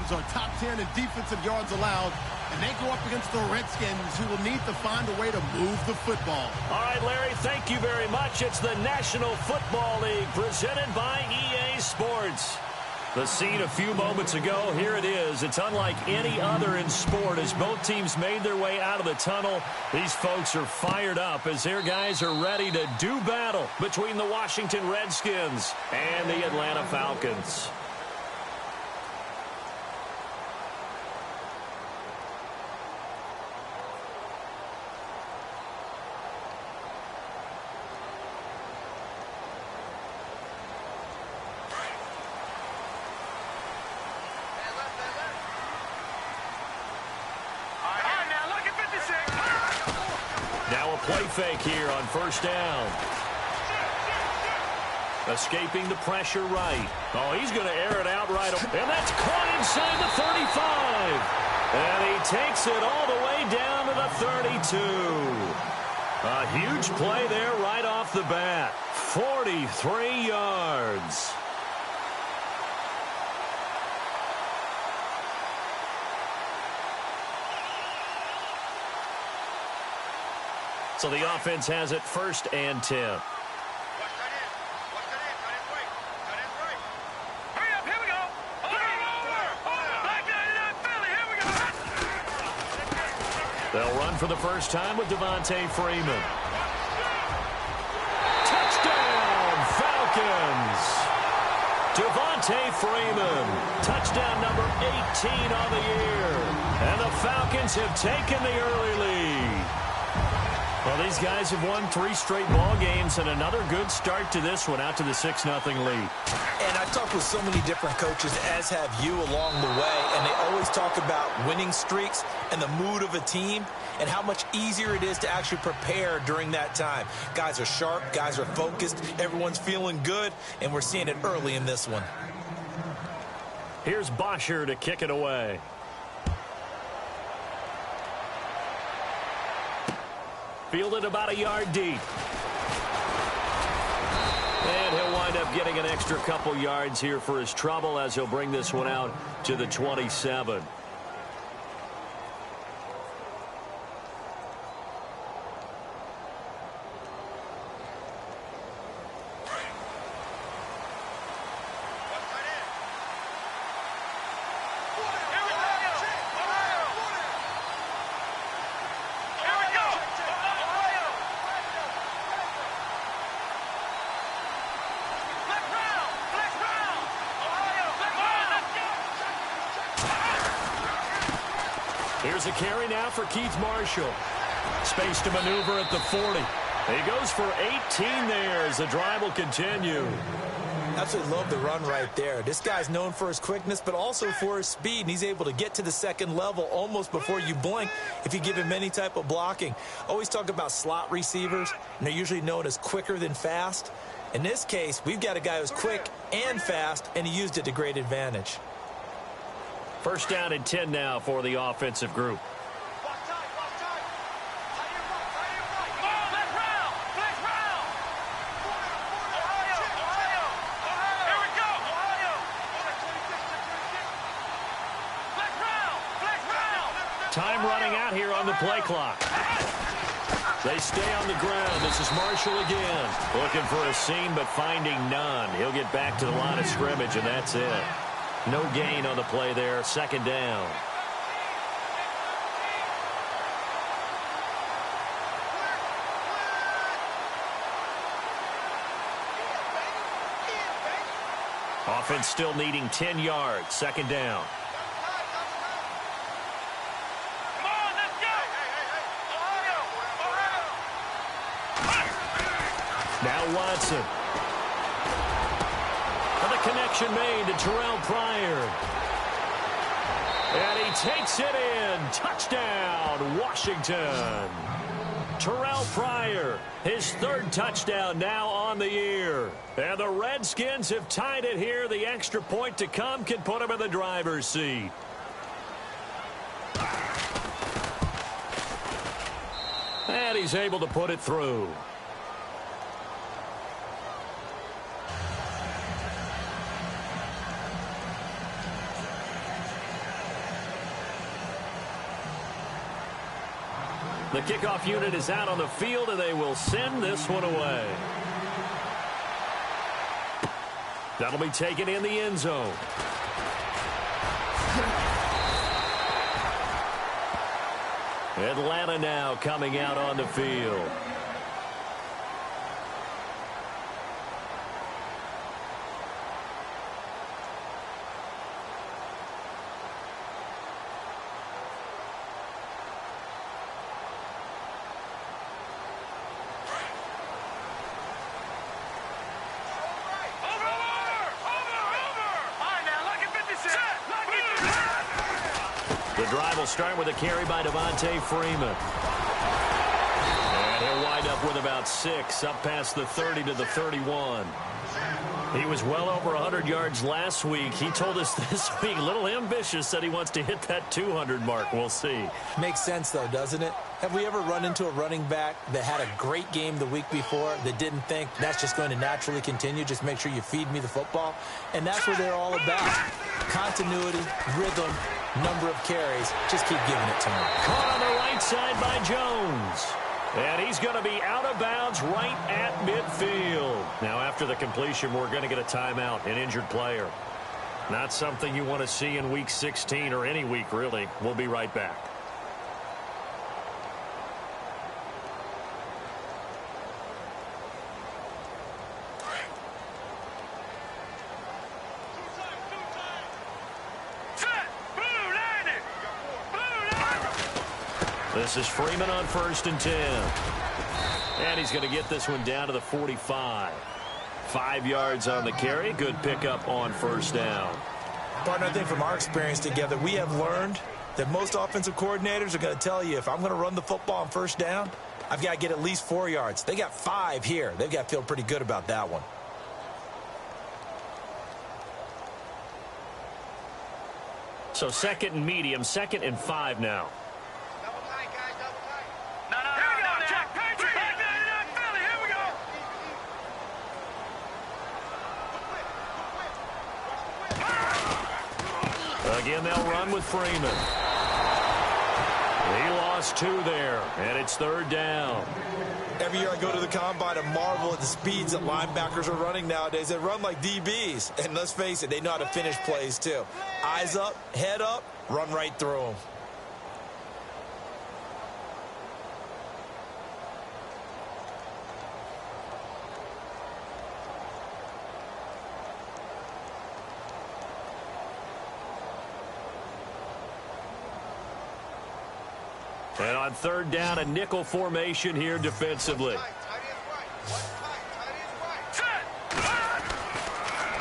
Rams are top 10 in defensive yards allowed, and they go up against the Redskins, who will need to find a way to move the football. All right, Larry, thank you very much. It's the National Football League presented by EA Sports. The scene a few moments ago, here it is. It's unlike any other in sport as both teams made their way out of the tunnel. These folks are fired up as their guys are ready to do battle between the Washington Redskins and the Atlanta Falcons. Play fake here on first down. Escaping the pressure right. Oh, he's going to air it out right. And that's caught inside the 35. And he takes it all the way down to the 32. A huge play there right off the bat. 43 yards. So the offense has it 1st and 10. Hurry up, here we go. They'll run for the first time with Devontae Freeman. Touchdown, Falcons. Devontae Freeman, touchdown number 18 on the year. And the Falcons have taken the early lead. Well, these guys have won 3 straight ball games and another good start to this one out to the 6-0 lead. And I talked with so many different coaches, as have you along the way, and they always talk about winning streaks and the mood of a team and how much easier it is to actually prepare during that time. Guys are sharp, guys are focused, everyone's feeling good, and we're seeing it early in this one. Here's Bosher to kick it away. Fielded about a yard deep. And he'll wind up getting an extra couple yards here for his trouble as he'll bring this one out to the 27. Here's a carry now for Keith Marshall. Space to maneuver at the 40. He goes for 18 there as the drive will continue. Absolutely love the run right there. This guy's known for his quickness, but also for his speed, and he's able to get to the second level almost before you blink if you give him any type of blocking. Always talk about slot receivers, and they're usually known as quicker than fast. In this case, we've got a guy who's quick and fast, and he used it to great advantage. 1st down and 10 now for the offensive group. Time running out here on the play clock. They stay on the ground. This is Marshall again. Looking for a seam, but finding none. He'll get back to the line of scrimmage, and that's it. No gain on the play there. 2nd down. Offense still needing 10 yards. 2nd down. Come on, let's go. Now Watson. And the connection made to Terrell Pryor. And he takes it in. Touchdown, Washington. Terrell Pryor, his 3rd touchdown now on the year. And the Redskins have tied it here. The extra point to come can put him in the driver's seat. And he's able to put it through. The kickoff unit is out on the field, and they will send this one away. That'll be taken in the end zone. Atlanta now coming out on the field. The drive will start with a carry by Devontae Freeman. And he'll wind up with about 6, up past the 30 to the 31. He was well over 100 yards last week. He told us this week, a little ambitious, said he wants to hit that 200 mark. We'll see. Makes sense, though, doesn't it? Have we ever run into a running back that had a great game the week before that didn't think that's just going to naturally continue? Just make sure you feed me the football. And that's what they're all about. Continuity, rhythm, number of carries. Just keep giving it to him. Caught on the right side by Jones. And he's going to be out of bounds right at midfield. Now, after the completion, we're going to get a timeout, an injured player. Not something you want to see in Week 16 or any week, really. We'll be right back. This is Freeman on 1st and 10. And he's going to get this one down to the 45. 5 yards on the carry. Good pickup on 1st down. Partner, I think from our experience together, we have learned that most offensive coordinators are going to tell you, if I'm going to run the football on 1st down, I've got to get at least 4 yards. They got 5 here. They've got to feel pretty good about that one. So 2nd and medium, 2nd and 5 now. Again, they'll run with Freeman. He lost 2 there, and it's 3rd down. Every year I go to the combine and marvel at the speeds that linebackers are running nowadays. They run like DBs. And let's face it, they know how to finish plays too. Eyes up, head up, run right through them. And on 3rd down, a nickel formation here defensively.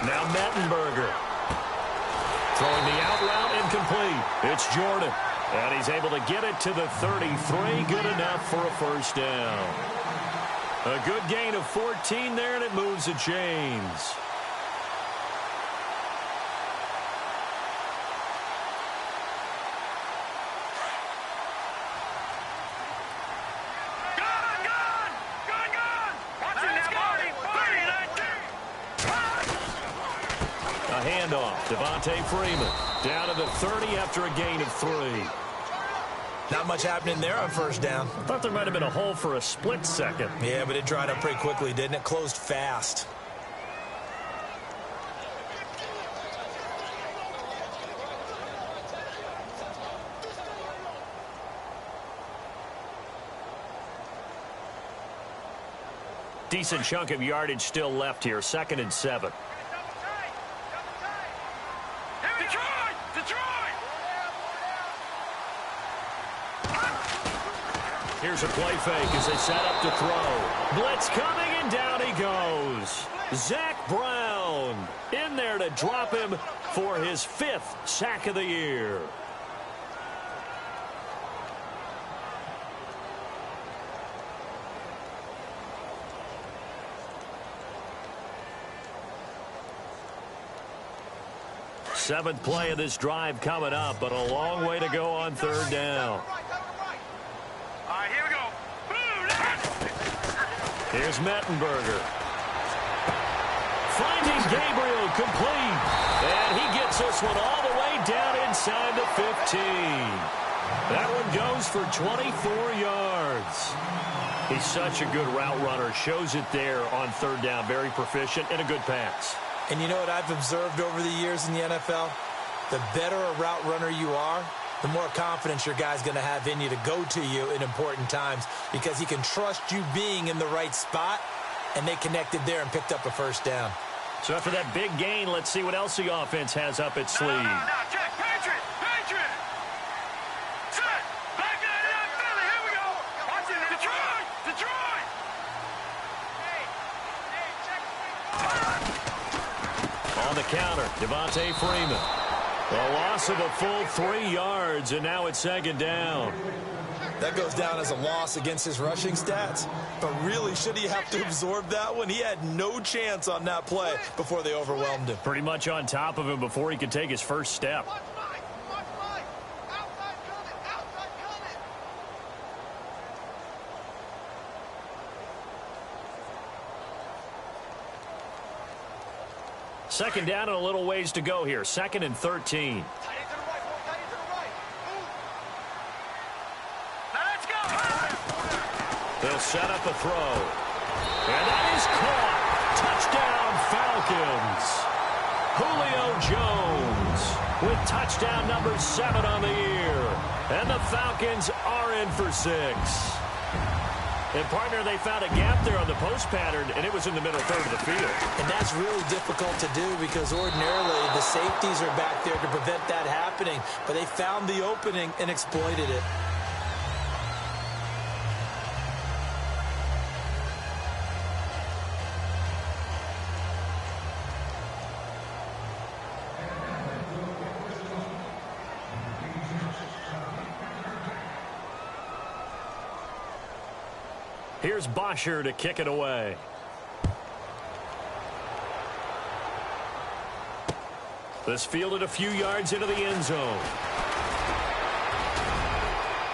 Now Mettenberger. Throwing the out route incomplete. It's Jordan. And he's able to get it to the 33. Good enough for a 1st down. A good gain of 14 there, and it moves the chains. Handoff. Devontae Freeman down to the 30 after a gain of 3. Not much happening there on 1st down. I thought there might have been a hole for a split second. Yeah, but it dried up pretty quickly, didn't it? Closed fast. Decent chunk of yardage still left here. 2nd and 7. Here's a play fake as they set up to throw. Blitz coming, and down he goes. Zach Brown in there to drop him for his 5th sack of the year. Seventh play of this drive coming up, but a long way to go on 3rd down. Here we go. Here's Mettenberger. Finding Gabriel complete. And he gets this one all the way down inside the 15. That one goes for 24 yards. He's such a good route runner. Shows it there on third down. Very proficient and a good pass. And you know what I've observed over the years in the NFL? The better a route runner you are, the more confidence your guy's going to have in you to go to you in important times because he can trust you being in the right spot, and they connected there and picked up a first down. So after that big gain, let's see what else the offense has up its sleeve. No, check. Patriot. Set. Back it up, Philly. Here we go. Watch it. Detroit. On the counter, Devontae Freeman. A loss of a full 3 yards, and now it's second down. That goes down as a loss against his rushing stats. But really, should he have to absorb that one? He had no chance on that play before they overwhelmed him. Pretty much on top of him before he could take his first step. Watch Mike. Outside coming. Second down and a little ways to go here. 2nd and 13. Tight end to the right. Tight end to the right. Move. Now let's go. They'll set up a throw. And that is caught. Touchdown, Falcons. Julio Jones with touchdown number 7 on the year. And the Falcons are in for 6. And, partner, they found a gap there on the post pattern, and it was in the middle third of the field. And that's really difficult to do because ordinarily the safeties are back there to prevent that happening. But they found the opening and exploited it. Here's Bosher to kick it away. This fielded a few yards into the end zone.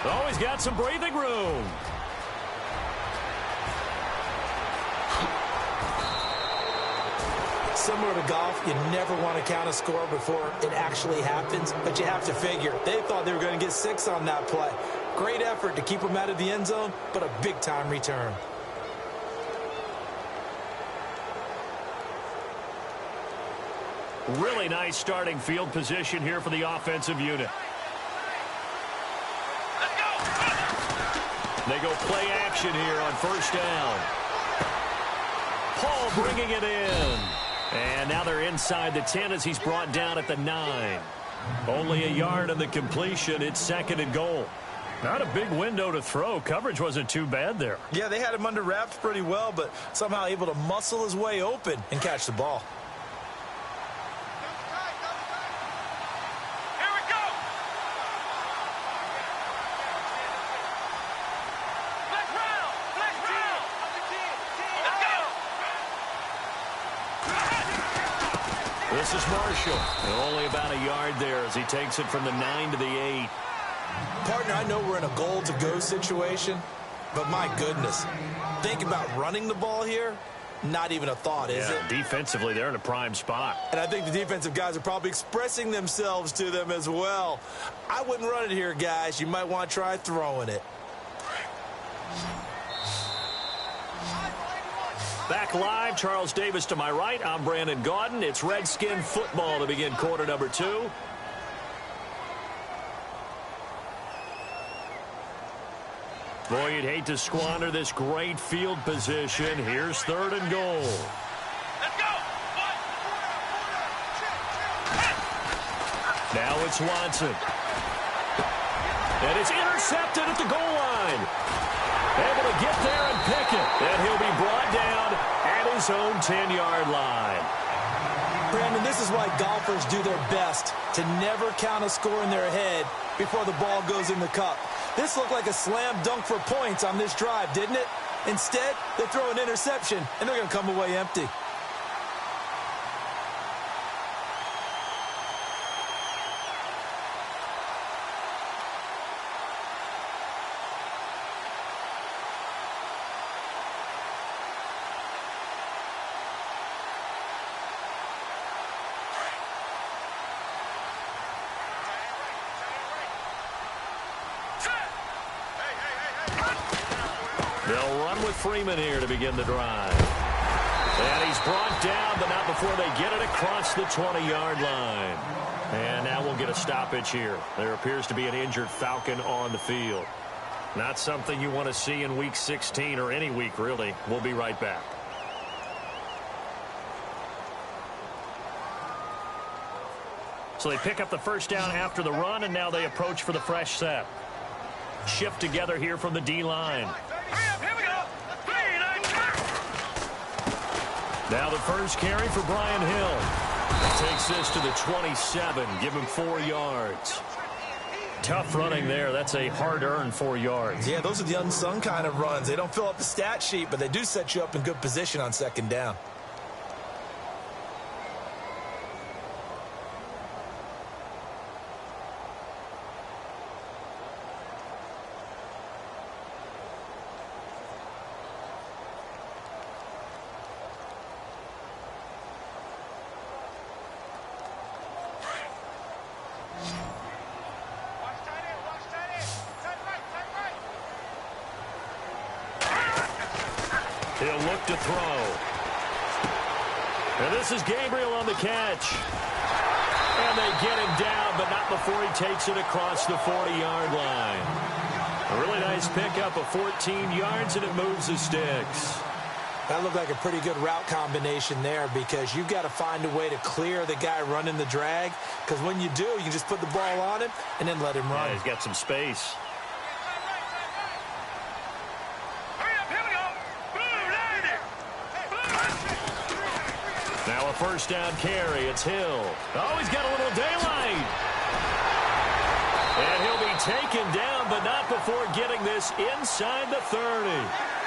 Oh, he's got some breathing room. Similar to golf, you never want to count a score before it actually happens, but you have to figure. They thought they were going to get 6 on that play. Great effort to keep them out of the end zone, but a big-time return. Really nice starting field position here for the offensive unit. Let's go. They go play action here on first down. Paul bringing it in. And now they're inside the 10 as he's brought down at the 9. Only a yard on the completion. It's 2nd and goal. Not a big window to throw. Coverage wasn't too bad there. Yeah, they had him under wraps pretty well, but somehow able to muscle his way open and catch the ball. Here we go. Flex round. Let's go. This is Marshall. And only about a yard there as he takes it from the 9 to the 8. Partner, I know we're in a goal-to-go situation, but my goodness, think about running the ball here. Not even a thought, is it? Defensively, they're in a prime spot. And I think the defensive guys are probably expressing themselves to them as well. I wouldn't run it here, guys. You might want to try throwing it. Back live, Charles Davis to my right. I'm Brandon Gaudin. It's Redskin football to begin quarter number 2. Boy, you'd hate to squander this great field position. Here's 3rd and goal. Let's go. Now it's Watson. And it's intercepted at the goal line. Able to get there and pick it. And he'll be brought down at his own 10-yard line. Brandon, this is why golfers do their best to never count a score in their head before the ball goes in the cup. This looked like a slam dunk for points on this drive, didn't it? Instead, they throw an interception, and they're going to come away empty. They'll run with Freeman here to begin the drive. And he's brought down, but not before they get it across the 20-yard line. And now we'll get a stoppage here. There appears to be an injured Falcon on the field. Not something you want to see in Week 16 or any week, really. We'll be right back. So they pick up the first down after the run, and now they approach for the fresh set. Shift together here from the D-line. Here we go. 3, 9, 2. Now the first carry for Brian Hill. Takes this to the 27. Give him 4 yards. Tough running there. That's a hard-earned 4 yards. Yeah, those are the unsung kind of runs. They don't fill up the stat sheet, but they do set you up in good position on second down. He'll look to throw. And this is Gabriel on the catch. And they get him down, but not before he takes it across the 40-yard line. A really nice pickup of 14 yards, and it moves the sticks. That looked like a pretty good route combination there, because you've got to find a way to clear the guy running the drag, because when you do, you can just put the ball on him and then let him run. Yeah, he's got some space. Now a first down carry. It's Hill. Oh, he's got a little daylight. And he'll be taken down, but not before getting this inside the 30.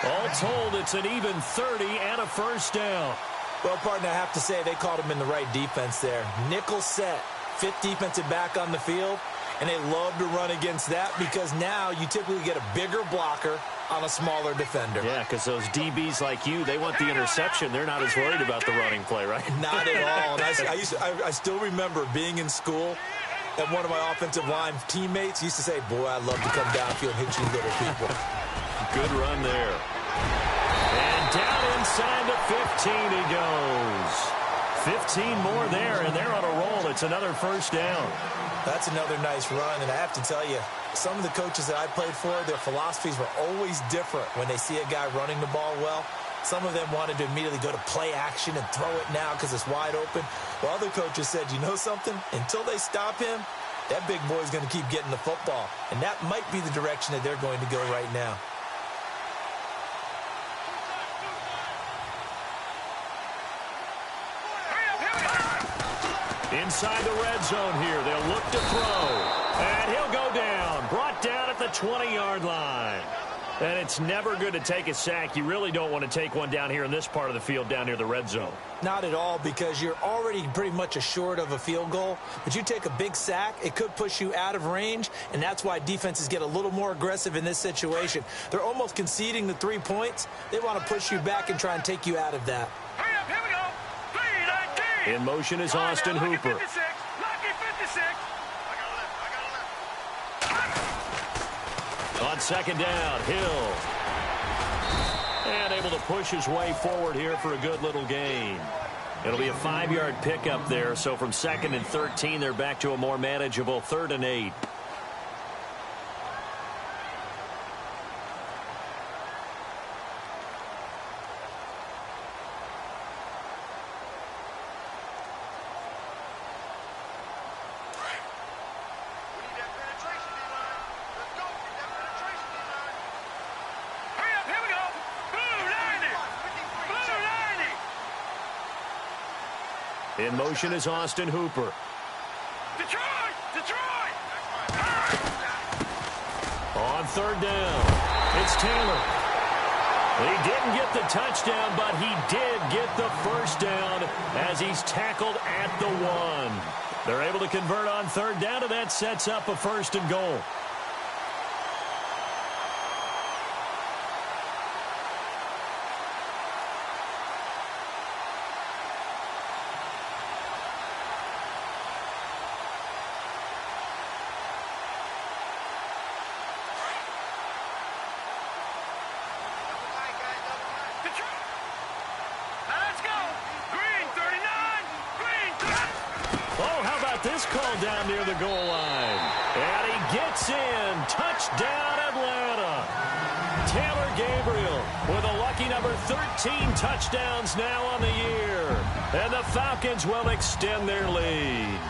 All told, it's an even 30 and a first down. Well, partner, I have to say they called him in the right defense there. Nickel set, fifth defensive back on the field, and they love to run against that because now you typically get a bigger blocker on a smaller defender. Yeah, because those DBs like you, they want the interception. They're not as worried about the running play, right? Not at all. And I still remember being in school, and one of my offensive line teammates used to say, boy, I love to come downfield and hit you little people. Good run there. And down inside the 15 he goes. 15 more there, and they're on a roll. It's another first down. That's another nice run, and I have to tell you, some of the coaches that I played for, their philosophies were always different when they see a guy running the ball well. Some of them wanted to immediately go to play action and throw it now because it's wide open. While other coaches said, you know something? Until they stop him, that big boy's going to keep getting the football. And that might be the direction that they're going to go right now. Inside the red zone here. They'll look to throw. And he'll go down. Brought down at the 20-yard line. And it's never good to take a sack. You really don't want to take one down here in this part of the field down near the red zone. Not at all, because you're already pretty much assured of a field goal. But you take a big sack, it could push you out of range, and that's why defenses get a little more aggressive in this situation. They're almost conceding the 3 points. They want to push you back and try and take you out of that. Here we go. 3, 19. In motion is Austin Hooper. Lucky 56. On second down, Hill. And able to push his way forward here for a good little gain. It'll be a 5-yard pickup there, so from 2nd and 13, they're back to a more manageable 3rd and 8. In motion is Austin Hooper. Detroit! On 3rd down, it's Taylor. He didn't get the touchdown, but he did get the first down as he's tackled at the 1. They're able to convert on 3rd down, and that sets up a 1st and goal. is called down near the goal line. And he gets in. Touchdown, Atlanta. Taylor Gabriel with a lucky number 13 touchdowns now on the year. And the Falcons will extend their lead.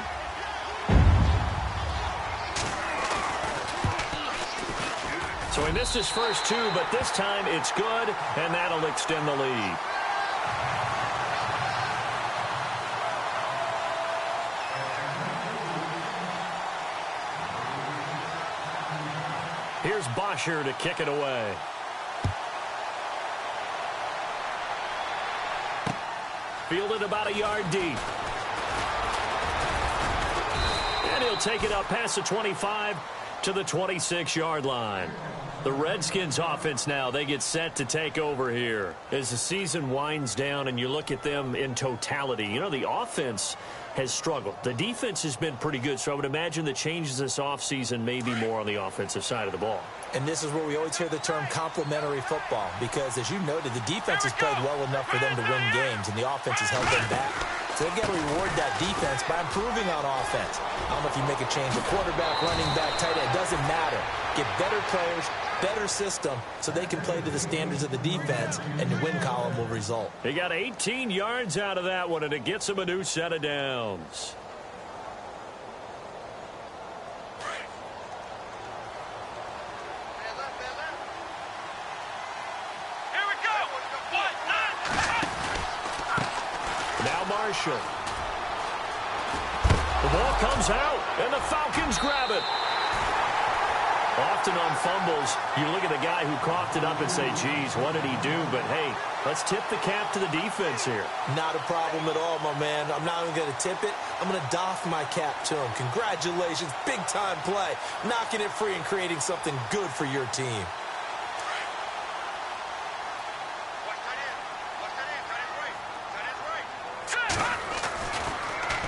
So he missed his first two, but this time it's good, and that'll extend the lead. Here's Bosher to kick it away. Fielded about a yard deep. And he'll take it up past the 25 to the 26-yard line. The Redskins offense now, they get set to take over here. As the season winds down and you look at them in totality, you know, the offense has struggled. The defense has been pretty good, so I would imagine the changes this offseason may be more on the offensive side of the ball. And this is where we always hear the term complementary football, because as you noted, the defense has played well enough for them to win games, and the offense has held them back. So they've got to reward that defense by improving on offense. I don't know if you make a change of quarterback, running back, tight end, doesn't matter. Get better players, better system, so they can play to the standards of the defense, and the win column will result. He got 18 yards out of that one, and it gets him a new set of downs. Now Marshall. The ball comes out, and the Falcons grab it. Often on fumbles, you look at the guy who coughed it up and say, geez, what did he do? But, hey, let's tip the cap to the defense here. Not a problem at all, my man. I'm not even going to tip it. I'm going to doff my cap to him. Congratulations. Big-time play. Knocking it free and creating something good for your team.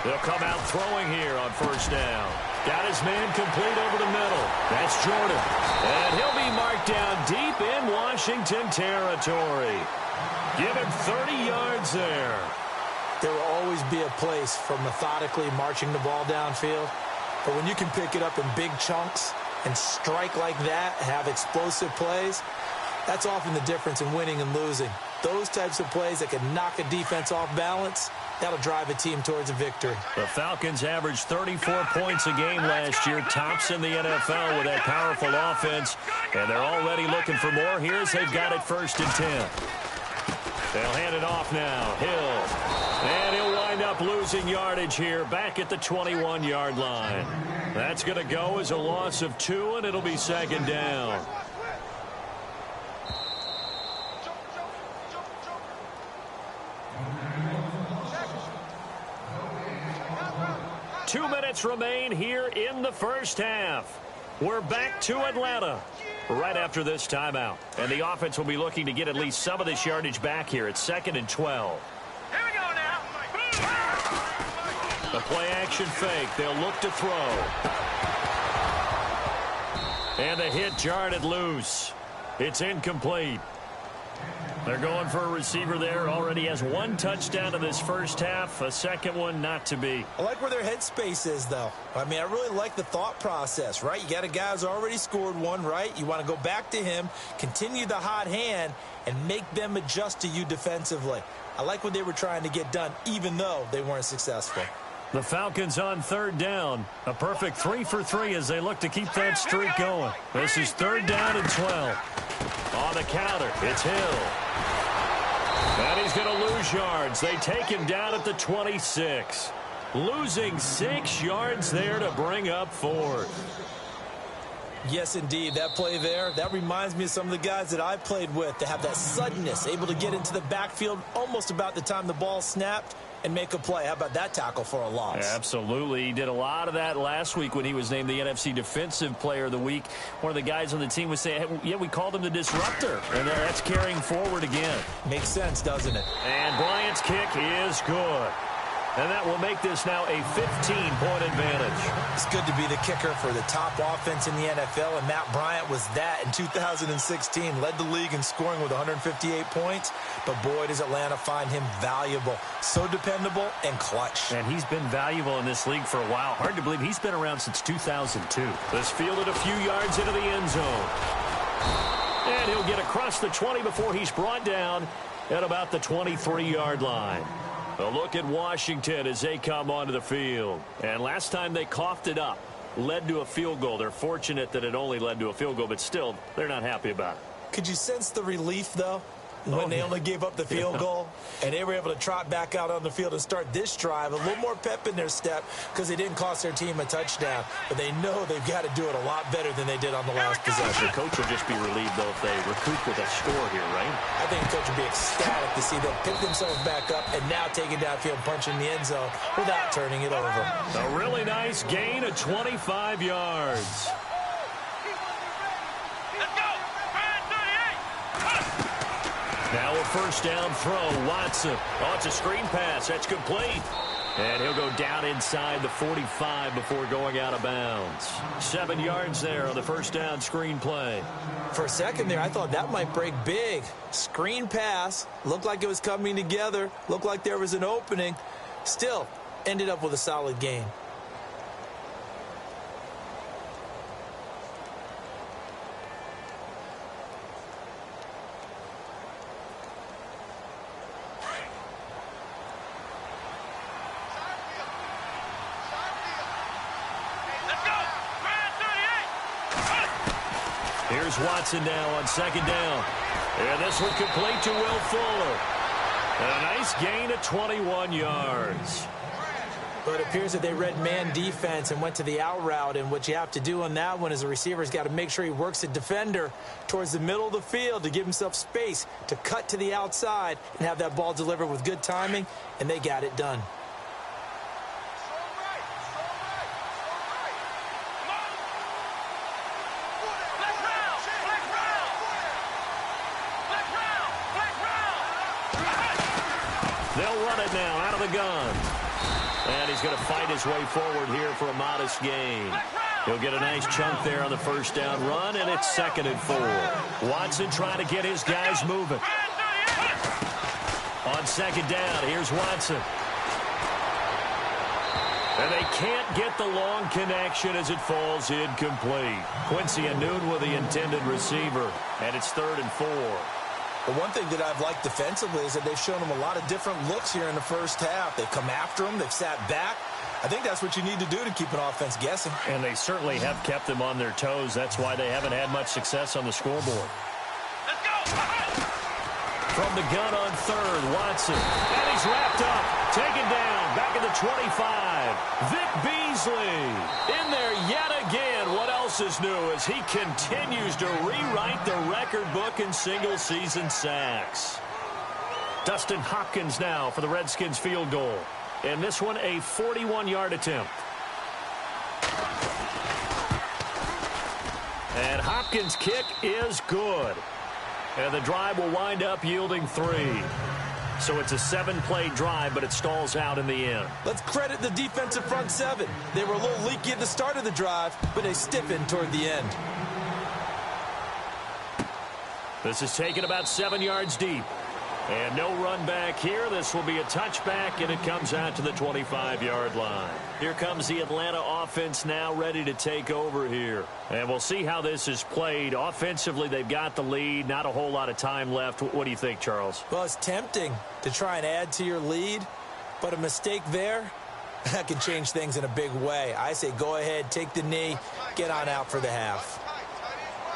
They'll come out throwing here on first down. Got his man complete over the middle. That's Jordan. And he'll be marked down deep in Washington territory. Give him 30 yards there. There will always be a place for methodically marching the ball downfield. But when you can pick it up in big chunks and strike like that, have explosive plays, that's often the difference in winning and losing. Those types of plays that can knock a defense off balance, that'll drive a team towards a victory. The Falcons averaged 34 points a game last year, tops in the NFL with that powerful offense, and they're already looking for more. Here's they've got it 1st and 10. They'll hand it off now. Hill. And he'll wind up losing yardage here back at the 21-yard line. That's going to go as a loss of 2, and it'll be 2nd down. Two minutes remain here in the first half. We're back to Atlanta right after this timeout. And the offense will be looking to get at least some of this yardage back here. It's 2nd and 12. Here we go now. The play action fake. They'll look to throw. And the hit jarred it loose. It's incomplete. They're going for a receiver there. Already has 1 touchdown in this first half. A second one not to be. I like where their headspace is, though. I mean, I really like the thought process, right? You got a guy who's already scored 1, right? You want to go back to him, continue the hot hand, and make them adjust to you defensively. I like what they were trying to get done, even though they weren't successful. The Falcons on 3rd down. A perfect 3 for 3 as they look to keep that streak going. This is 3rd down and 12. On the counter, it's Hill. And he's going to lose yards. They take him down at the 26. Losing 6 yards there to bring up 4th. Yes, indeed. That play there, that reminds me of some of the guys that I played with to have that suddenness, able to get into the backfield almost about the time the ball snapped and make a play. How about that tackle for a loss? Absolutely. He did a lot of that last week when he was named the NFC Defensive Player of the Week. One of the guys on the team was saying, hey, yeah, we called him the disruptor. And that's carrying forward again. Makes sense, doesn't it? And Bryant's kick is good. And that will make this now a 15-point advantage. It's good to be the kicker for the top offense in the NFL, and Matt Bryant was that in 2016. Led the league in scoring with 158 points, but boy, does Atlanta find him valuable. So dependable and clutch. And he's been valuable in this league for a while. Hard to believe he's been around since 2002. This fielded a few yards into the end zone. And he'll get across the 20 before he's brought down at about the 23-yard line. A look at Washington as they come onto the field. And last time they coughed it up, led to a field goal. They're fortunate that it only led to a field goal, but still, they're not happy about it. Could you sense the relief, though, when they only gave up the field goal and they were able to trot back out on the field and start this drive? A little more pep in their step because they didn't cost their team a touchdown, but they know they've got to do it a lot better than they did on the last possession. The coach will just be relieved, though, if they recoup with a score here, right? I think the coach would be ecstatic to see them pick themselves back up and now take it downfield, punch in the end zone without turning it over. A really nice gain of 25 yards. Now a first down throw, Watson. Oh, it's a screen pass. That's complete. And he'll go down inside the 45 before going out of bounds. 7 yards there on the first down screen play. For a second there, I thought that might break big. Screen pass. Looked like it was coming together. Looked like there was an opening. Still, ended up with a solid gain. Here's Watson now on second down. And this one complete to Will Fuller. And a nice gain of 21 yards. But it appears that they read man defense and went to the out route. And what you have to do on that one is the receiver's got to make sure he works the defender towards the middle of the field to give himself space to cut to the outside and have that ball delivered with good timing. And they got it done. They'll run it now out of the gun. And he's going to fight his way forward here for a modest gain. He'll get a nice chunk there on the first down run, and it's 2nd and 4. Watson trying to get his guys moving. On second down, here's Watson. And they can't get the long connection as it falls incomplete. Quincy Anoon with the intended receiver, and it's 3rd and 4. But one thing that I've liked defensively is that they've shown them a lot of different looks here in the first half. They've come after them. They've sat back. I think that's what you need to do to keep an offense guessing. And they certainly have kept them on their toes. That's why they haven't had much success on the scoreboard. Let's go! From the gun on 3rd, Watson. And he's wrapped up. Taken down. Back at the 25. Vic Beasley in there yet again. What else is new as he continues to rewrite the record book in single-season sacks. Dustin Hopkins now for the Redskins field goal. And this one a 41-yard attempt. And Hopkins' kick is good. And the drive will wind up yielding 3. So it's a 7-play drive, but it stalls out in the end. Let's credit the defensive front 7. They were a little leaky at the start of the drive, but they stiffened toward the end. This is taken about 7 yards deep. And no run back here. This will be a touchback, and it comes out to the 25-yard line. Here comes the Atlanta offense now ready to take over here. And we'll see how this is played. Offensively, they've got the lead. Not a whole lot of time left. What do you think, Charles? Well, it's tempting to try and add to your lead, but a mistake there, that can change things in a big way. I say go ahead, take the knee, get on out for the half.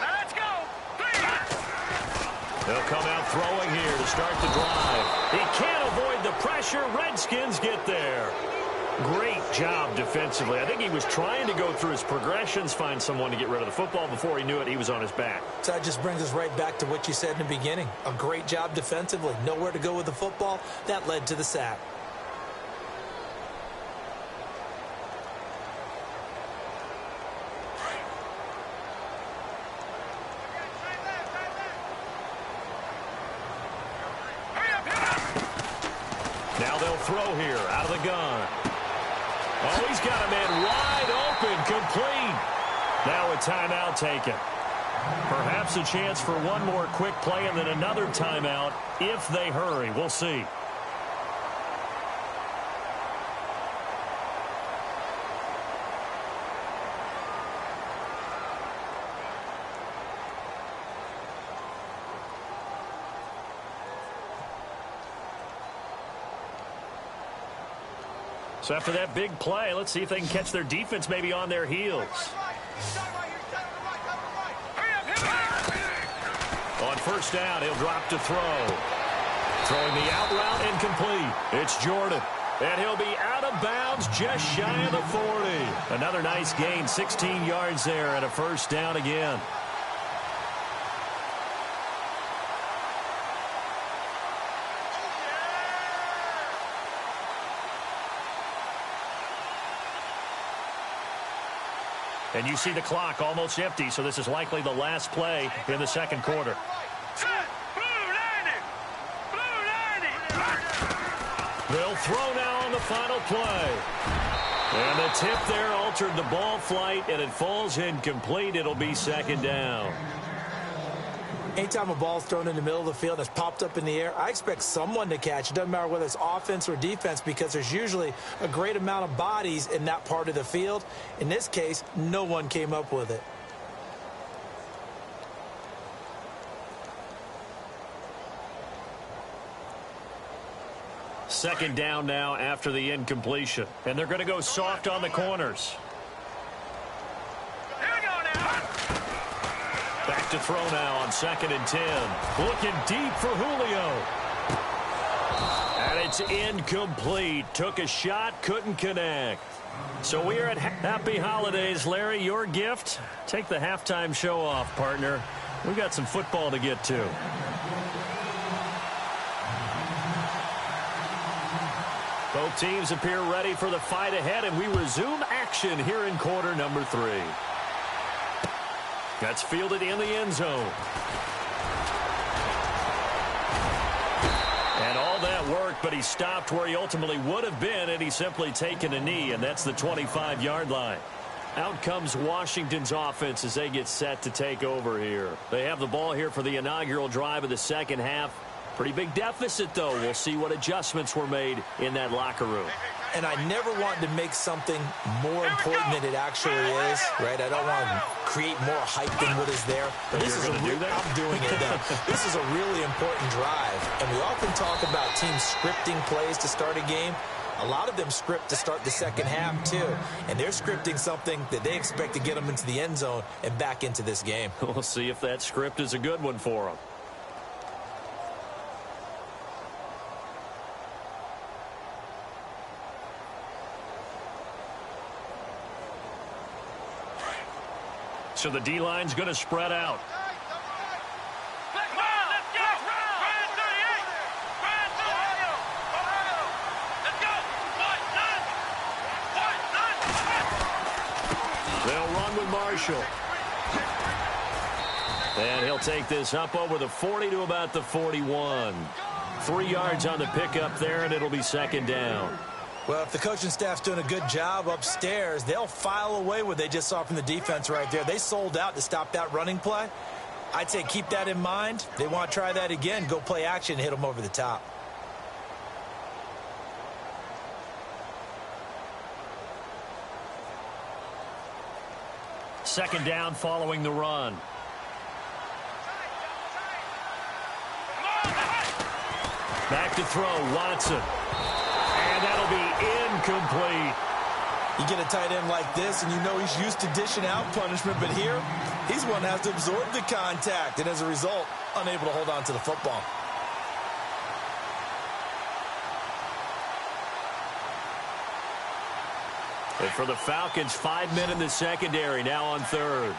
Let's go! They'll come out throwing here to start the drive. He can't avoid the pressure. Redskins get there. Great job defensively. I think he was trying to go through his progressions, find someone to get rid of the football. Before he knew it, he was on his back. So that just brings us right back to what you said in the beginning. A great job defensively. Nowhere to go with the football. That led to the sack. Now they'll they'll throw here out of the gun. Oh, he's got a man wide open, complete. Now a timeout taken. Perhaps a chance for one more quick play and then another timeout if they hurry. We'll see. So after that big play, let's see if they can catch their defense maybe on their heels. On first down, he'll drop to throw. Throwing the out route incomplete. It's Jordan. And he'll be out of bounds just shy of the 40. Another nice gain, 16 yards there and a first down again. And you see the clock almost empty, so this is likely the last play in the second quarter. They'll throw now on the final play. And the tip there altered the ball flight, and it falls incomplete. It'll be second down. Anytime a ball's thrown in the middle of the field and it's popped up in the air, I expect someone to catch. It doesn't matter whether it's offense or defense because there's usually a great amount of bodies in that part of the field. In this case, no one came up with it. Second down now after the incompletion. And they're going to go soft on the corners. Back to throw now on 2nd and 10. Looking deep for Julio. And it's incomplete. Took a shot, couldn't connect. So we are at Happy Holidays, Larry. Your gift? Take the halftime show off, partner. We got some football to get to. Both teams appear ready for the fight ahead, and we resume action here in quarter number 3. That's fielded in the end zone. And all that work, but he stopped where he ultimately would have been had he simply taken a knee, and that's the 25-yard line. Out comes Washington's offense as they get set to take over here. They have the ball here for the inaugural drive of the second half. Pretty big deficit, though. We'll see what adjustments were made in that locker room. And I never want to make something more important than it actually is, right? I don't want to create more hype than what is there. But this is I'm doing it. This is a really important drive. And we often talk about teams scripting plays to start a game. A lot of them script to start the second half, too. And they're scripting something that they expect to get them into the end zone and back into this game. We'll see if that script is a good one for them. So the D-line's going to spread out. They'll run with Marshall. And he'll take this up over the 40 to about the 41. 3 yards on the pickup there, and it'll be second down. Well, if the coaching staff's doing a good job upstairs, they'll file away what they just saw from the defense right there. They sold out to stop that running play. I'd say keep that in mind. They want to try that again, go play action, hit them over the top. Second down following the run. Back to throw, Watson. And that'll be incomplete. You get a tight end like this, and you know he's used to dishing out punishment, but here, he's one that has to absorb the contact, and as a result, unable to hold on to the football. And for the Falcons, 5 men in the secondary, now on third.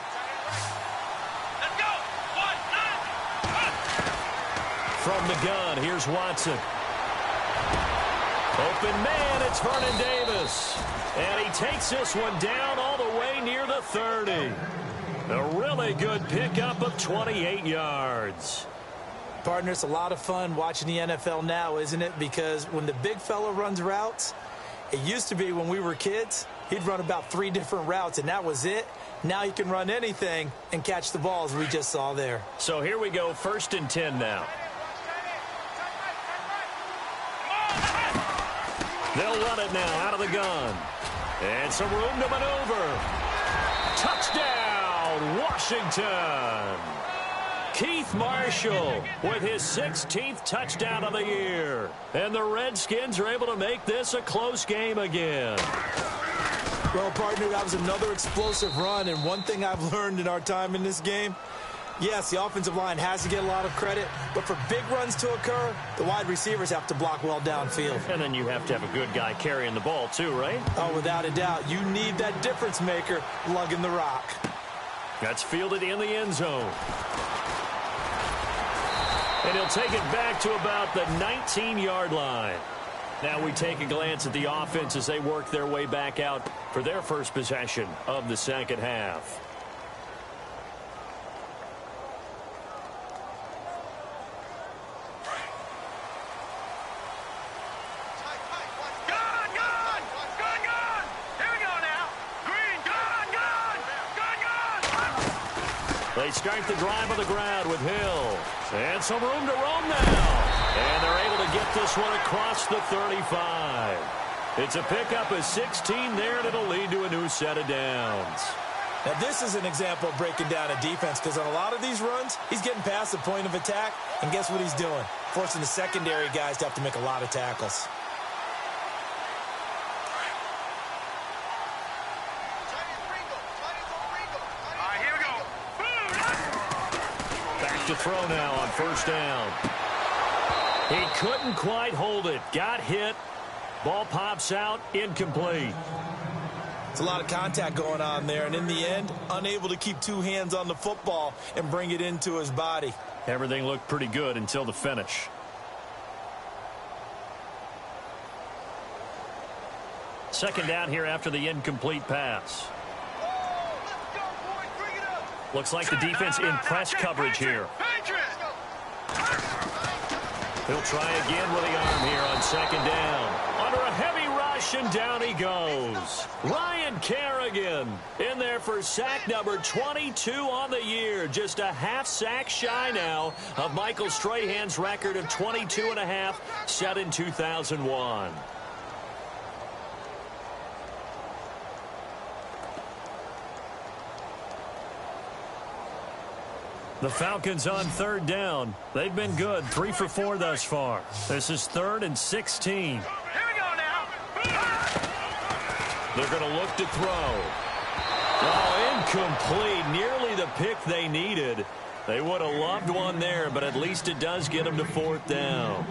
Let's go! From the gun, here's Watson. Open man, it's Vernon Davis. And he takes this one down all the way near the 30. A really good pickup of 28 yards. Partner, it's a lot of fun watching the NFL now, isn't it? Because when the big fella runs routes, it used to be when we were kids, he'd run about 3 different routes, and that was it. Now he can run anything and catch the balls we just saw there. So here we go, 1st and 10 now. They'll run it now out of the gun. And some room to maneuver. Touchdown, Washington. Keith Marshall with his 16th touchdown of the year. And the Redskins are able to make this a close game again. Well, partner, that was another explosive run. And one thing I've learned in our time in this game, yes, the offensive line has to get a lot of credit, but for big runs to occur, the wide receivers have to block well downfield. And then you have to have a good guy carrying the ball too, right? Oh, without a doubt. You need that difference maker lugging the rock. That's fielded in the end zone. And he'll take it back to about the 19-yard line. Now we take a glance at the offense as they work their way back out for their first possession of the second half. They start the drive on the ground with Hill. And some room to roam now. And they're able to get this one across the 35. It's a pickup of 16 there, and it'll lead to a new set of downs. Now, this is an example of breaking down a defense, because on a lot of these runs, he's getting past the point of attack, and guess what he's doing? Forcing the secondary guys to have to make a lot of tackles. To throw now on 1st down. He couldn't quite hold it. Got hit. Ball pops out. Incomplete. It's a lot of contact going on there, and in the end, unable to keep 2 hands on the football and bring it into his body. Everything looked pretty good until the finish. Second down here after the incomplete pass. Looks like the defense in press coverage here. He'll try again with the arm here on 2nd down. Under a heavy rush, and down he goes. Ryan Kerrigan in there for sack number 22 on the year. Just a half sack shy now of Michael Strahan's record of 22.5 set in 2001. The Falcons on 3rd down. They've been good, 3 for 4 thus far. This is 3rd and 16. Here we go now. They're going to look to throw. Oh, incomplete. Nearly the pick they needed. They would have loved one there, but at least it does get them to 4th down.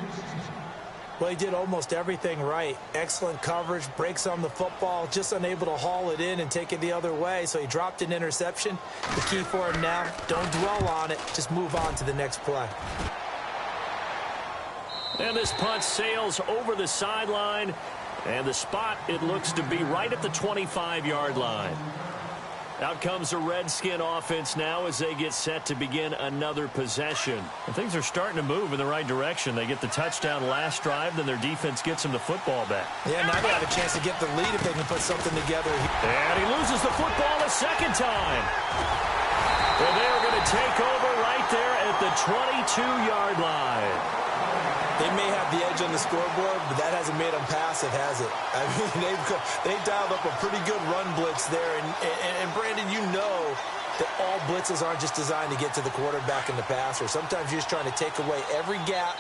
Well, he did almost everything right. Excellent coverage, breaks on the football, just unable to haul it in and take it the other way, so he dropped an interception. The key for him now, don't dwell on it, just move on to the next play. And this punt sails over the sideline, and the spot, it looks to be right at the 25-yard line. Out comes the Redskin offense now as they get set to begin another possession. And things are starting to move in the right direction. They get the touchdown last drive, then their defense gets them the football back. Yeah, now they have a chance to get the lead if they can put something together. And he loses the football a second time. And they're going to take over right there at the 22-yard line. They may have the edge on the scoreboard, but that hasn't made them passive, has it? I mean, they've dialed up a pretty good run blitz there. And Brandon, you know that all blitzes aren't just designed to get to the quarterback and the passer. Sometimes you're just trying to take away every gap,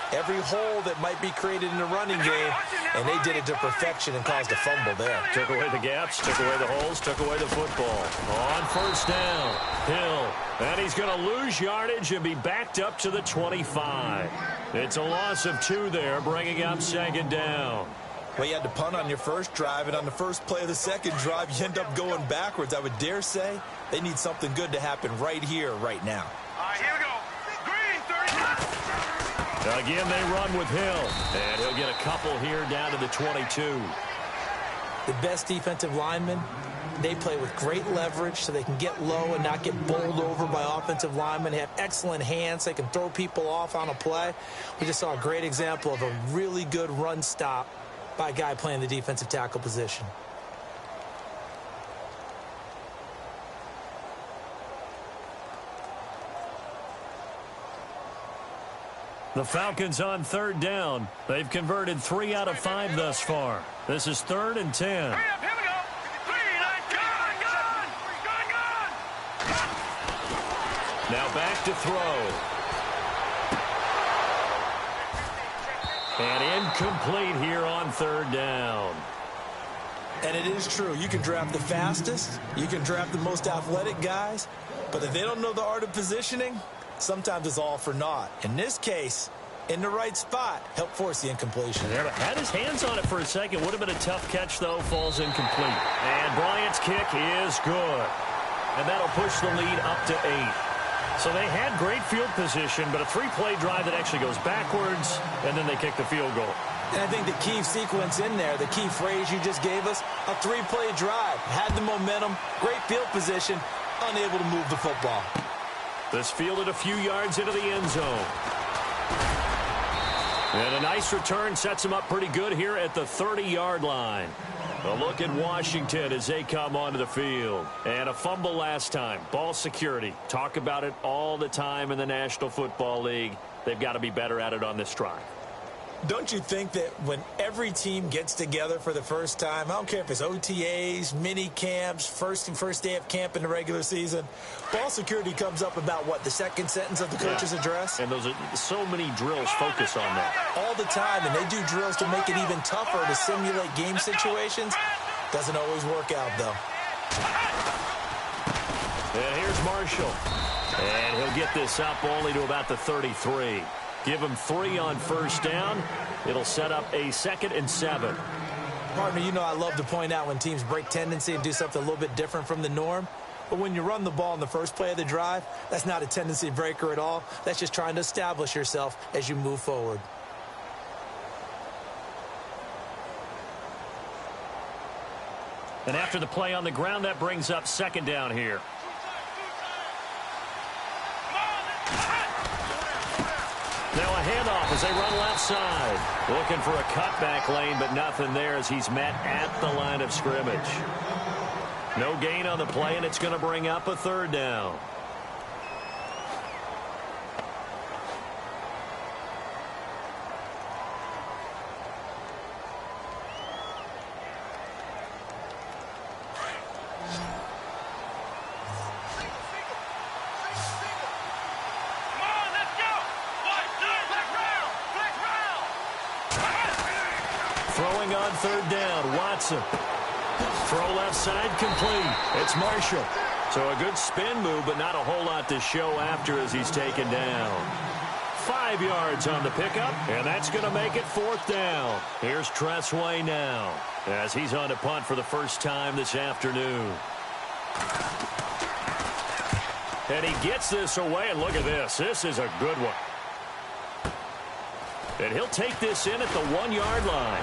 every hole that might be created in the running game, and they did it to perfection and caused a fumble there. Took away the gaps, took away the holes, took away the football. On 1st down, Hill. And he's going to lose yardage and be backed up to the 25. It's a loss of 2 there, bringing up 2nd down. Well, you had to punt on your first drive, and on the first play of the second drive, you end up going backwards. I would dare say they need something good to happen right here, right now. All right, here we go. Green, 30. Again, they run with Hill, and he'll get a couple here down to the 22. The best defensive lineman They play with great leverage so they can get low and not get bowled over by offensive linemen. They have excellent hands. They can throw people off on a play. We just saw a great example of a really good run stop by a guy playing the defensive tackle position. The Falcons on third down. They've converted 3 out of 5 thus far. This is 3rd and 10. Hurry up, here we go. 3, 9, gone. Now back to throw. And incomplete here on 3rd down. And it is true. You can draft the fastest. You can draft the most athletic guys. But if they don't know the art of positioning, sometimes it's all for naught. In this case, in the right spot, helped force the incompletion. Yeah, had his hands on it for a second. Would have been a tough catch, though. Falls incomplete. And Bryant's kick is good. And that'll push the lead up to 8. So they had great field position, but a 3-play drive that actually goes backwards, and then they kick the field goal. And I think the key sequence in there, the key phrase you just gave us, a 3-play drive. Had the momentum, great field position, unable to move the football. This fielded a few yards into the end zone. And a nice return sets him up pretty good here at the 30-yard line. A look at Washington as they come onto the field. And a fumble last time. Ball security. Talk about it all the time in the National Football League. They've got to be better at it on this drive. Don't you think that when every team gets together for the first time, I don't care if it's OTAs, mini camps, first day of camp in the regular season, ball security comes up about what, the second sentence of the coach's address? And those are so many drills focus on that. All the time, and they do drills to make it even tougher to simulate game situations. Doesn't always work out, though. And here's Marshall. And he'll get this up only to about the 33. Give him 3 on first down. It'll set up a 2nd and 7. Partner, you know I love to point out when teams break tendency and do something a little bit different from the norm. But when you run the ball in the first play of the drive, that's not a tendency breaker at all. That's just trying to establish yourself as you move forward. And after the play on the ground, that brings up 2nd down here. Now a handoff as they run left side. Looking for a cutback lane, but nothing there as he's met at the line of scrimmage. No gain on the play, and it's going to bring up a 3rd down. Throwing on 3rd down, Watson. Throw left side complete. It's Marshall. So a good spin move, but not a whole lot to show after as he's taken down. 5 yards on the pickup, and that's going to make it 4th down. Here's Tressway now as he's on to punt for the first time this afternoon. And he gets this away, and look at this. This is a good one. And he'll take this in at the 1-yard line.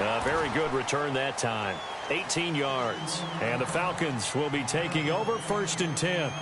A very good return that time. 18 yards. And the Falcons will be taking over 1st and 10.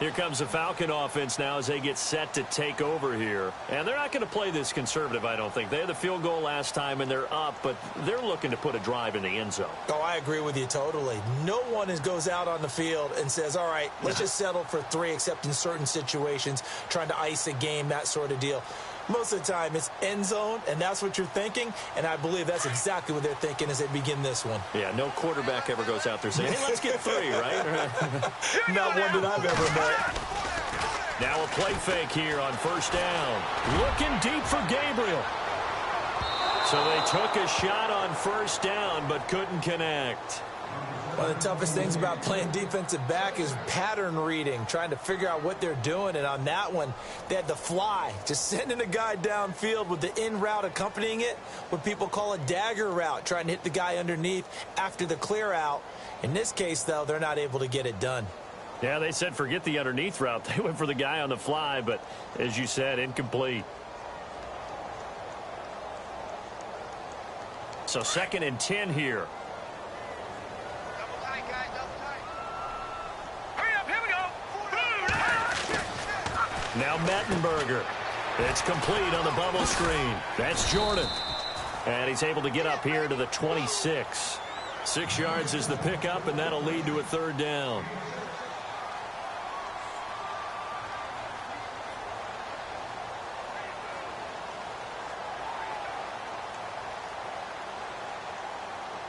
Here comes the Falcon offense now as they get set to take over here. And they're not going to play this conservative, I don't think. They had the field goal last time, and they're up, but they're looking to put a drive in the end zone. Oh, I agree with you totally. No one goes out on the field and says, all right, let's just settle for 3, except in certain situations, trying to ice a game, that sort of deal. Most of the time, it's end zone, and that's what you're thinking, and I believe that's exactly what they're thinking as they begin this one. Yeah, no quarterback ever goes out there saying, hey, let's get 3, right? Not one that I've ever met. Now a play fake here on 1st down. Looking deep for Gabriel. So they took a shot on 1st down, but couldn't connect. One of the toughest things about playing defensive back is pattern reading, trying to figure out what they're doing. And on that one, they had the fly, just sending a guy downfield with the in route accompanying it, what people call a dagger route, trying to hit the guy underneath after the clear out. In this case, though, they're not able to get it done. Yeah, they said forget the underneath route. They went for the guy on the fly, but as you said, incomplete. So 2nd and 10 here. Now Mettenberger. It's complete on the bubble screen. That's Jordan. And he's able to get up here to the 26. 6 yards is the pickup, and that'll lead to a 3rd down.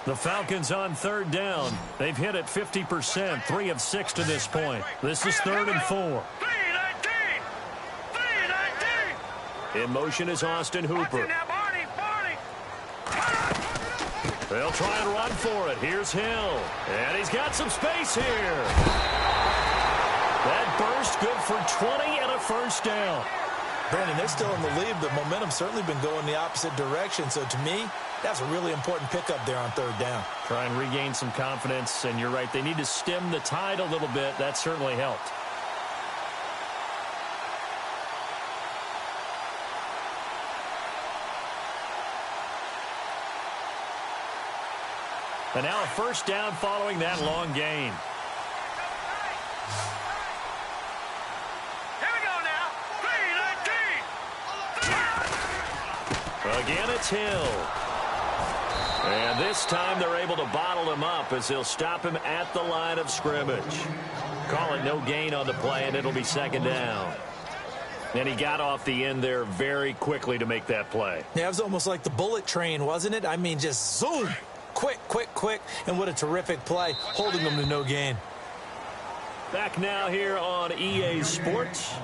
The Falcons on 3rd down. They've hit it 50%, 3 of 6 to this point. This is 3rd and 4. In motion is Austin Hooper. They'll try and run for it. Here's Hill. And he's got some space here. That burst good for 20 and a 1st down. Brandon, they're still in the lead, but momentum's certainly been going the opposite direction. So to me, that's a really important pickup there on 3rd down. Try and regain some confidence, and you're right. They need to stem the tide a little bit. That certainly helped. And now a 1st down following that long gain. Here we go now. 3-19. Again, it's Hill. And this time they're able to bottle him up as they'll stop him at the line of scrimmage. Call it no gain on the play, and it'll be 2nd down. And he got off the end there very quickly to make that play. Yeah, it was almost like the bullet train, wasn't it? I mean, just zoom. Quick, quick, quick. And what a terrific play, holding them to no gain. Back now here on EA Sports.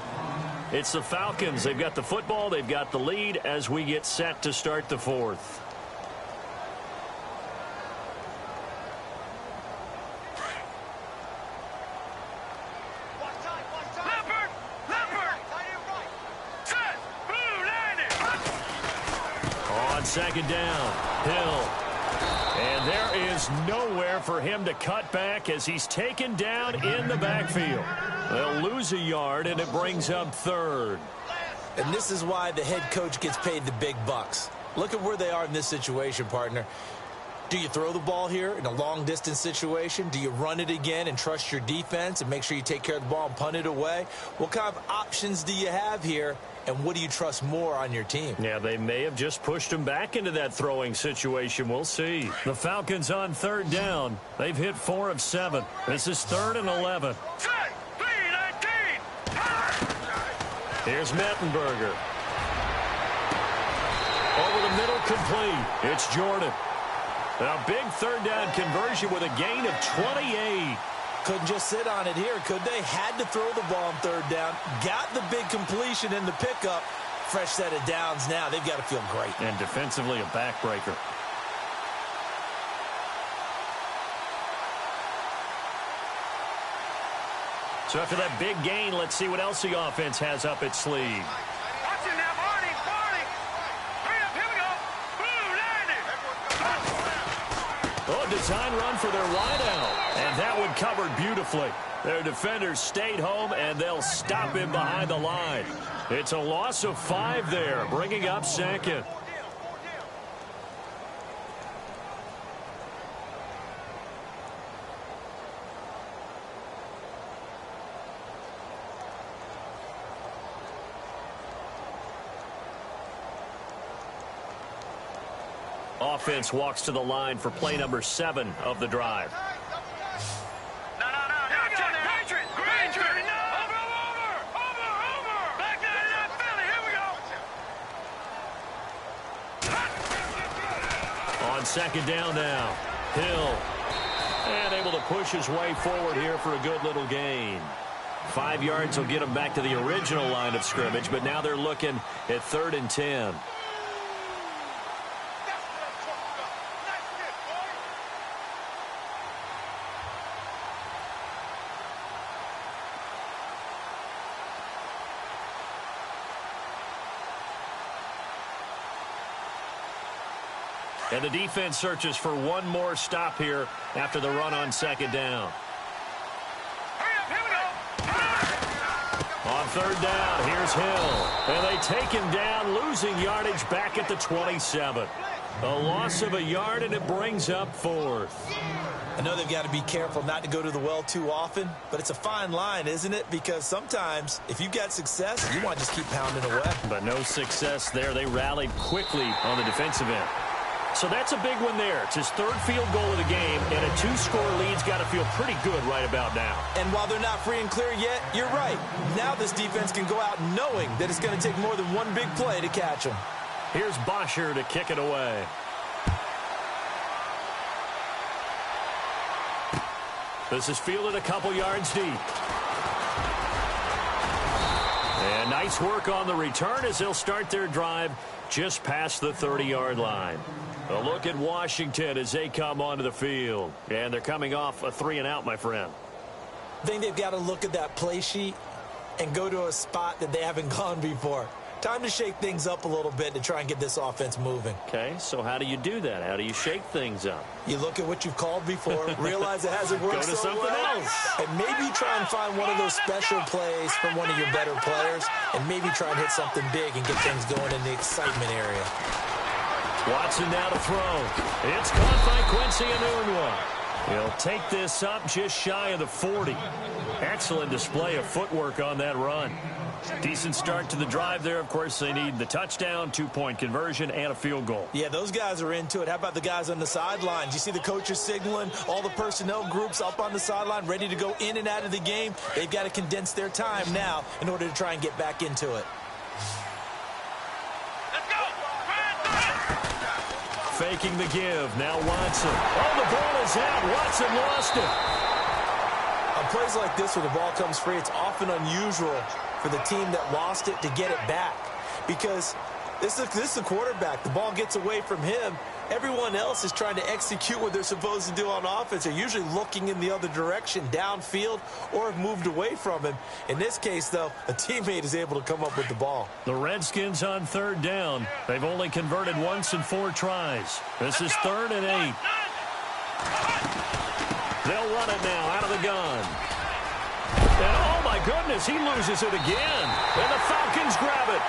It's the Falcons. They've got the football. They've got the lead as we get set to start the 4th. On 2nd down, Hill. And there is nowhere for him to cut back as he's taken down in the backfield. They'll lose a yard, and it brings up 3rd. And this is why the head coach gets paid the big bucks. Look at where they are in this situation, partner. Do you throw the ball here in a long-distance situation? Do you run it again and trust your defense and make sure you take care of the ball and punt it away? What kind of options do you have here, and what do you trust more on your team? Yeah, they may have just pushed him back into that throwing situation. We'll see. The Falcons on 3rd down. They've hit 4 of 7. This is 3rd and 11. Here's Mettenberger. Over the middle, complete. It's Jordan. Now, big 3rd down conversion with a gain of 28. Couldn't just sit on it here, could they? Had to throw the ball on 3rd down. Got the big completion in the pickup. Fresh set of downs now. They've got to feel great. And defensively, a backbreaker. So after that big gain, let's see what else the offense has up its sleeve. Watch it now, Barney. Hurry up, here we go. Oh, design run for their wideout. And that one covered beautifully. Their defenders stayed home, and they'll stop him behind the line. It's a loss of 5 there, bringing up 2nd. Offense walks to the line for play number 7 of the drive. No. Here we go now. Patriot. Over. Back down to that Philly. Here we go. On 2nd down now, Hill. And able to push his way forward here for a good little gain. 5 yards will get him back to the original line of scrimmage, but now they're looking at 3rd and 10. And the defense searches for one more stop here after the run on 2nd down. Hurry up, here we go. On 3rd down, here's Hill. And they take him down, losing yardage back at the 27. A loss of a yard, and it brings up fourth. I know they've got to be careful not to go to the well too often, but it's a fine line, isn't it? Because sometimes, if you've got success, you want to just keep pounding away. But no success there. They rallied quickly on the defensive end. So that's a big one there. It's his third field goal of the game, and a 2-score lead's got to feel pretty good right about now. And while they're not free and clear yet, you're right. Now this defense can go out knowing that it's going to take more than one big play to catch them. Here's Bosher to kick it away. This is fielded a couple yards deep. And nice work on the return as they'll start their drive just past the 30-yard line. A look at Washington as they come onto the field. And they're coming off a 3-and-out, my friend. I think they've got to look at that play sheet and go to a spot that they haven't gone before. Time to shake things up a little bit to try and get this offense moving. Okay, so how do you do that? How do you shake things up? You look at what you've called before, realize it hasn't worked Go to so something well, else. and maybe try and find one of those special plays from one of your better players, and maybe try and hit something big and get things going in the excitement area. Watson now to throw. It's caught by Quincy Enunwa. He'll take this up just shy of the 40. Excellent display of footwork on that run. Decent start to the drive there. Of course, they need the touchdown, 2-point conversion, and a field goal. Yeah, those guys are into it. How about the guys on the sidelines? You see the coaches signaling, all the personnel groups up on the sideline ready to go in and out of the game. They've got to condense their time now in order to try and get back into it. Let's go. Faking the give. Now Watson. Oh, the ball is out. Watson lost it. On plays like this where the ball comes free, it's often unusual for the team that lost it to get it back, because this is the quarterback. The ball gets away from him. Everyone else is trying to execute what they're supposed to do on offense. They're usually looking in the other direction, downfield, or have moved away from him. In this case, though, a teammate is able to come up with the ball. The Redskins on third down. They've only converted once in 4 tries. This is 3rd and 8. They'll run it now out of the gun. And oh my goodness, he loses it again. And the Falcons grab it.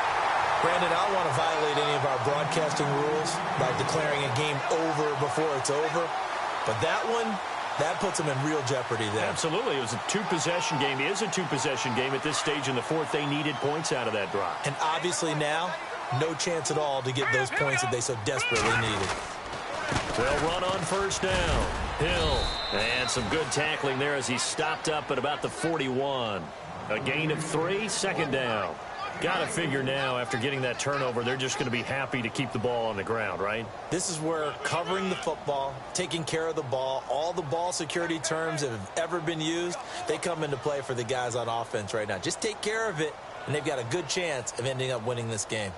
Brandon, I don't want to violate any of our broadcasting rules by declaring a game over before it's over. But that one, that puts them in real jeopardy there. Absolutely. It was a 2-possession game. It is a 2-possession game at this stage in the 4th. They needed points out of that drive. And obviously now, no chance at all to get those points that they so desperately needed. They'll run on first down. Hill. And some good tackling there as he stopped up at about the 41. A gain of 3, 2nd down. Got to figure now, after getting that turnover, they're just going to be happy to keep the ball on the ground, right? This is where covering the football, taking care of the ball, all the ball security terms that have ever been used, they come into play for the guys on offense right now. Just take care of it, and they've got a good chance of ending up winning this game.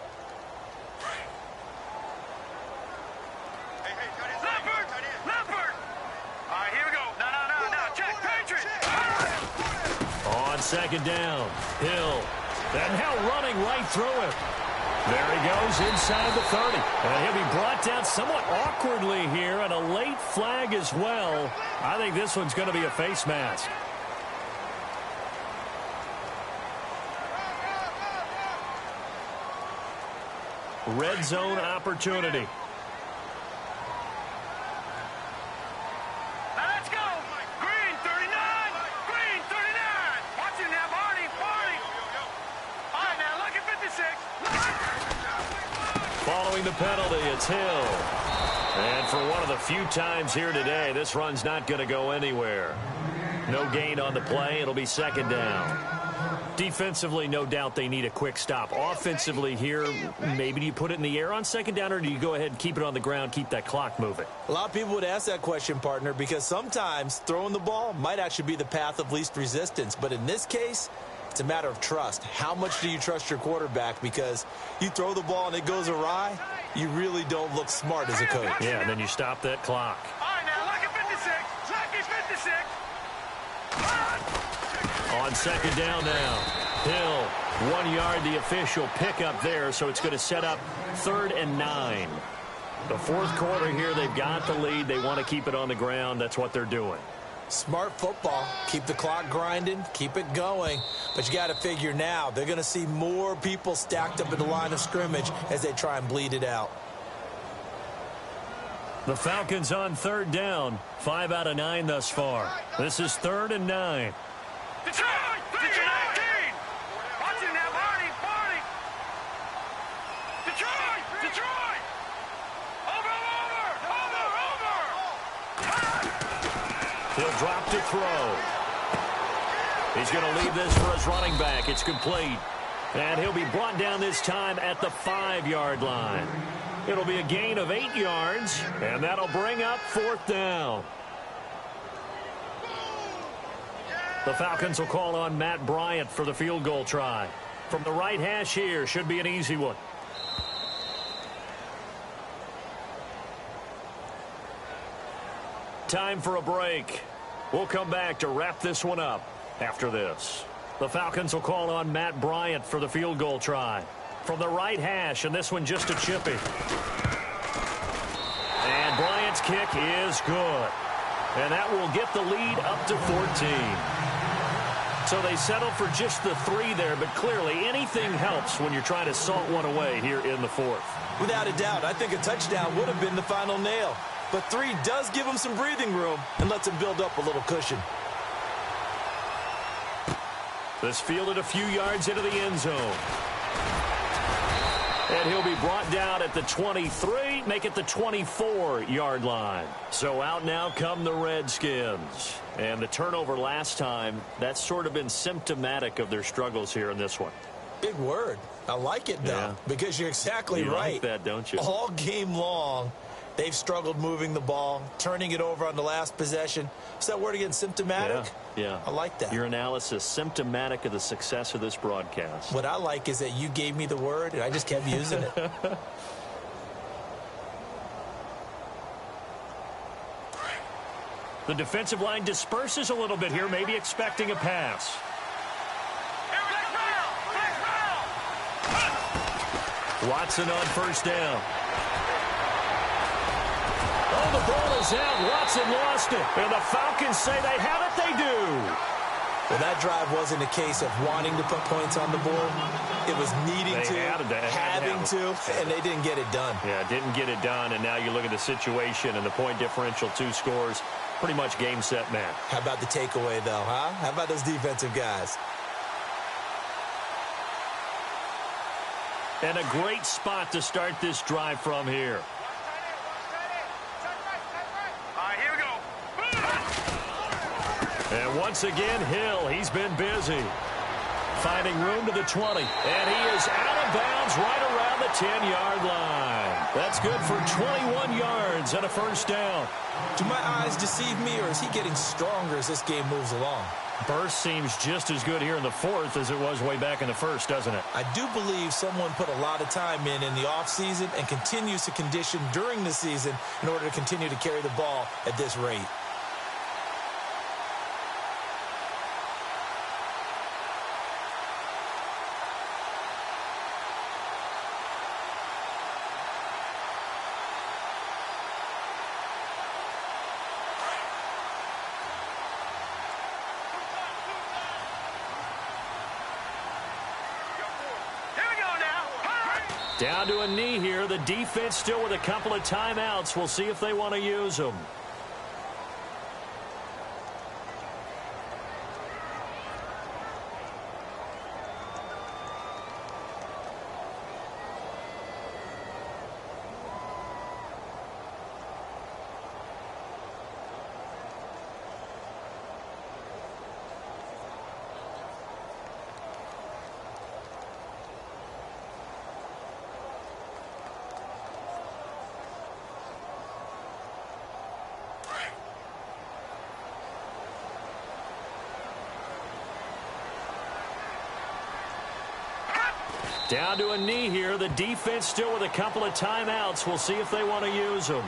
On 2nd down, Hill. And now running right through him. There he goes inside the 30. And he'll be brought down somewhat awkwardly here, and a late flag as well. I think this one's going to be a face mask. Red zone opportunity. Following the penalty, it's Hill. And for one of the few times here today, this run's not going to go anywhere. No gain on the play. It'll be 2nd down. Defensively, no doubt they need a quick stop. Offensively here, maybe do you put it in the air on 2nd down, or do you go ahead and keep it on the ground, keep that clock moving? A lot of people would ask that question, partner, because sometimes throwing the ball might actually be the path of least resistance. But in this case, it's a matter of trust. How much do you trust your quarterback? Because you throw the ball and it goes awry, you really don't look smart as a coach. Yeah, and then you stop that clock. All right, now, lucky 56. Lucky 56. On 2nd down now. Hill, 1 yard, the official pickup there, so it's going to set up 3rd and 9. The 4th quarter here, they've got the lead. They want to keep it on the ground. That's what they're doing. Smart football. Keep the clock grinding, keep it going. But you got to figure now, they're going to see more people stacked up at the line of scrimmage as they try and bleed it out. The Falcons on third down. 5 out of 9 thus far. This is 3rd and 9. Detroit! Detroit! Watch it now, Barney! Barney! Detroit! Detroit! Over! He'll drop to throw. He's going to leave this for his running back. It's complete. And he'll be brought down this time at the 5-yard line. It'll be a gain of 8 yards, and that'll bring up 4th down. The Falcons will call on Matt Bryant for the field goal try. From the right hash here, should be an easy one. Time for a break. We'll come back to wrap this one up after this. The Falcons will call on Matt Bryant for the field goal try. From the right hash, and this one just a chippy. And Bryant's kick is good. And that will get the lead up to 14. So they settle for just the 3 there, but clearly anything helps when you're trying to salt one away here in the 4th. Without a doubt, I think a touchdown would have been the final nail. But 3 does give him some breathing room and lets him build up a little cushion. This fielded a few yards into the end zone. And he'll be brought down at the 23, make it the 24-yard line. So out now come the Redskins. And the turnover last time, that's sort of been symptomatic of their struggles here in this one. Big word. I like it, though, because you're exactly you right. Like that, don't you? All game long, they've struggled moving the ball, turning it over on the last possession. Is that word again, symptomatic? Yeah. I like that. Your analysis, symptomatic of the success of this broadcast. What I like is that you gave me the word, and I just kept using it. The defensive line disperses a little bit here, maybe expecting a pass. Watson on first down. Oh, the ball is out. Watson lost it. And the Falcons say they have it. They do. Well, that drive wasn't a case of wanting to put points on the board. It was needing to, having to, and they didn't get it done. Yeah, didn't get it done, and now you look at the situation and the point differential, 2 scores, pretty much game, set, match. How about the takeaway, though, huh? How about those defensive guys? And a great spot to start this drive from here. And once again, Hill, he's been busy. Finding room to the 20. And he is out of bounds right around the 10-yard line. That's good for 21 yards and a first down. Do my eyes deceive me, or is he getting stronger as this game moves along? Burst seems just as good here in the 4th as it was way back in the 1st, doesn't it? I do believe someone put a lot of time in the offseason and continues to condition during the season in order to continue to carry the ball at this rate. Down to a knee here. The defense still with a couple of timeouts. We'll see if they want to use them. Down to a knee here. The defense still with a couple of timeouts. We'll see if they want to use them.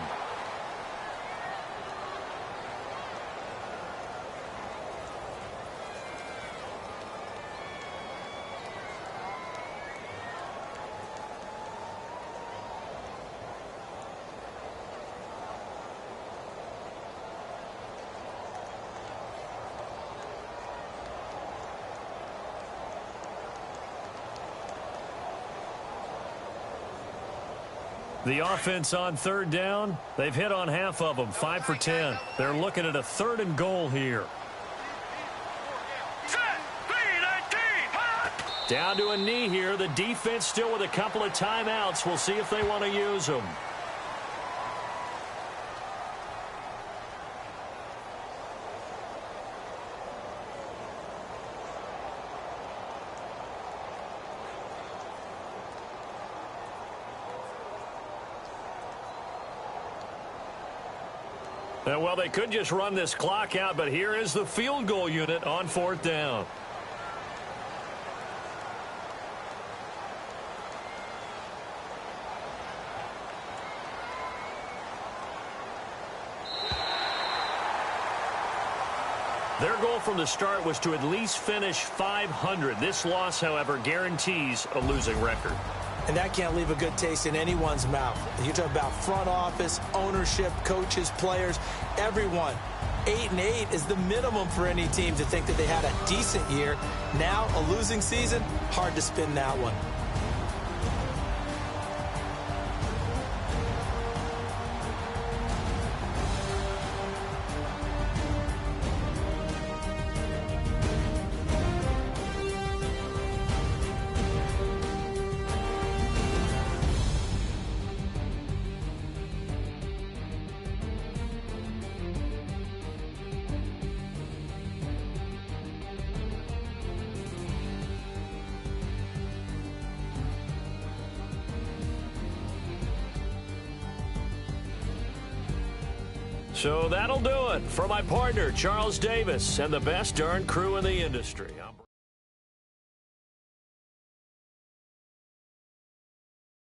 The offense on third down, they've hit on half of them, 5 for 10. They're looking at a 3rd and goal here. Down to a knee here. The defense still with a couple of timeouts. We'll see if they want to use them. Well, they could just run this clock out, but here is the field goal unit on 4th down. Their goal from the start was to at least finish 500. This loss, however, guarantees a losing record. And that can't leave a good taste in anyone's mouth. You talk about front office, ownership, coaches, players, everyone. 8-8 is the minimum for any team to think that they had a decent year. Now, a losing season, hard to spin that one. So that'll do it for my partner, Charles Davis, and the best darn crew in the industry.